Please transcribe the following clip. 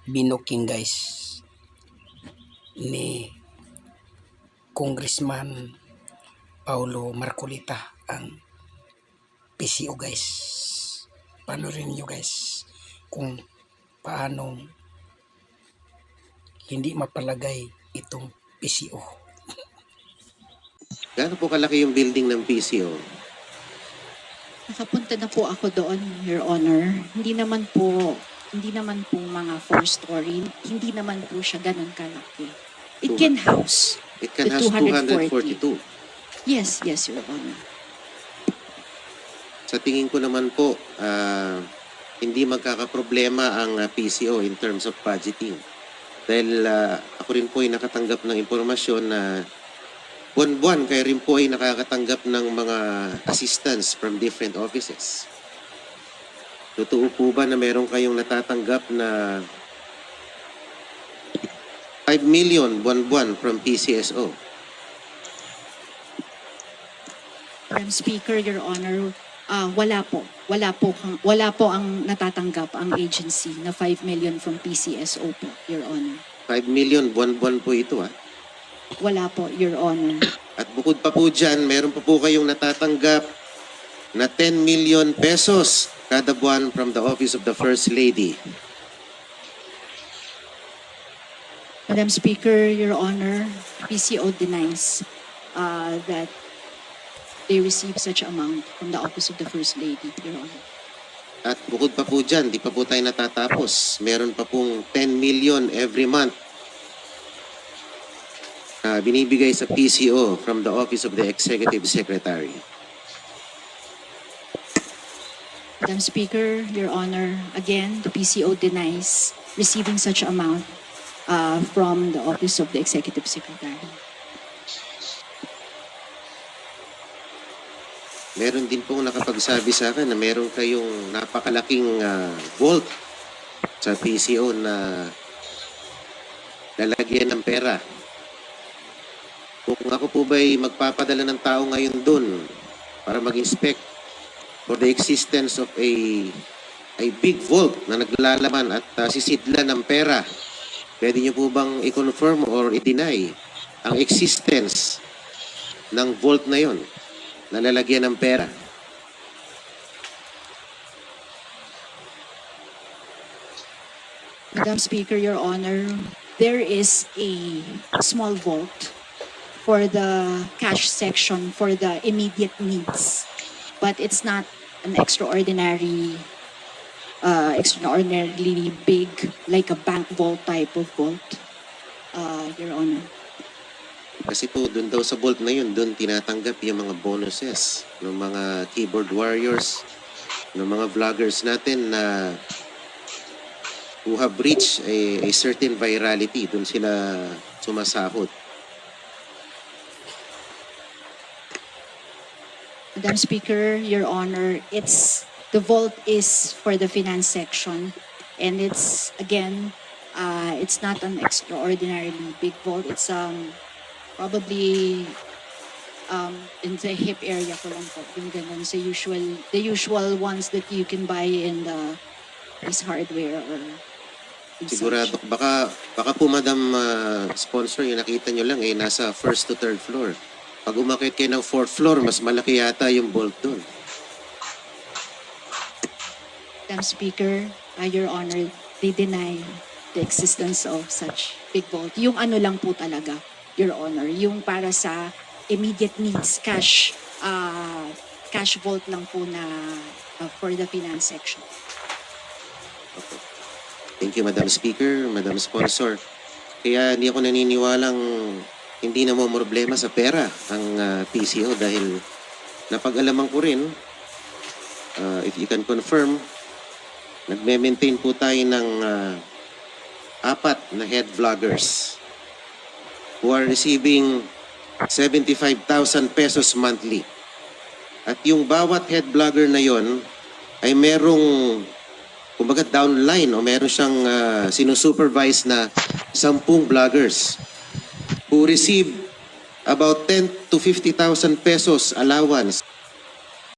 binuking guys ni Congressman Paulo Marcolita ang PCO guys. Panorin nyo guys kung paano hindi mapalagay itong PCO. Gaano po kalaki yung building ng PCO? Nakapunta na po ako doon, Your Honor. Hindi naman po mga 4-story. Hindi naman po siya ganun kalaki. It can house It can the house 240. 242. Yes, Your Honor. Sa tingin ko naman po, hindi magkakaproblema ang PCO in terms of budgeting. Dahil ako rin po ay nakatanggap ng impormasyon na buwan-buwan kayo rin po ay nakakatanggap ng mga assistance from different offices. Totoo po ba na meron kayong natatanggap na 5 million buwan-buwan from PCSO? Madam Speaker, Your Honor, wala po ang natatanggap ang agency na 5 million from PCSO po, Your Honor. 5 million buwan-buwan po ito Wala po, Your Honor. At bukod pa po dyan, meron pa po kayong natatanggap na 10 million pesos kada buwan from the Office of the First Lady. Madam Speaker, Your Honor, PCO denies that they receive such amount from the Office of the First Lady, Your Honor. At bukod pa po dyan, di pa po tayo natatapos. Meron pa pong 10 million every month na binibigay sa PCO from the Office of the Executive Secretary. Madam Speaker, Your Honor, again, the PCO denies receiving such amount from the Office of the Executive Secretary. Meron din pong nakapagsabi sa akin na meron kayong napakalaking vault sa PCO na lalagyan ng pera. Kung ako po ba'y magpapadala ng tao ngayon dun para mag-inspect for the existence of a big vault na naglalaman at sisidlan ng pera, pwede niyo po bang i-confirm or i-deny ang existence ng vault na yon na lalagyan ng pera? Madam Speaker, Your Honor, there is a small vault for the cash section for the immediate needs, but it's not an extraordinarily big, like a bank vault type of vault, Your Honor. Kasi po dun daw sa vault na yun, dun tinatanggap yung mga bonuses ng mga keyboard warriors, ng mga vloggers natin na who have reached a certain virality. Dun sila sumasahod. Madam Speaker, Your Honor, the vault is for the finance section, and it's again, it's not an extraordinarily big vault. It's probably in the hip area ko lang po, yung ganun, the usual ones that you can buy in this hardware or Sigurado, baka po Madam Sponsor, yung nakita nyo lang nasa first to third floor. Pag umakit kayo ng fourth floor, mas malaki yata yung vault doon. Madam Speaker, Your Honor, they deny the existence of such big vault. Yung ano lang po talaga, Your Honor, yung para sa immediate needs, cash vault lang po na for the finance section. Okay. Thank you, Madam Speaker, Madam Sponsor. Kaya hindi ako naniniwalang hindi na mo problema sa pera ang PCO dahil napag-alaman ko rin, if you can confirm, nagme-maintain po tayo ng 4 na head vloggers who are receiving 75,000 pesos monthly. At yung bawat head vlogger na yon ay merong kumbaga downline o meron siyang sinusupervise na 10 vloggers who receive about 10 to 50,000 pesos allowance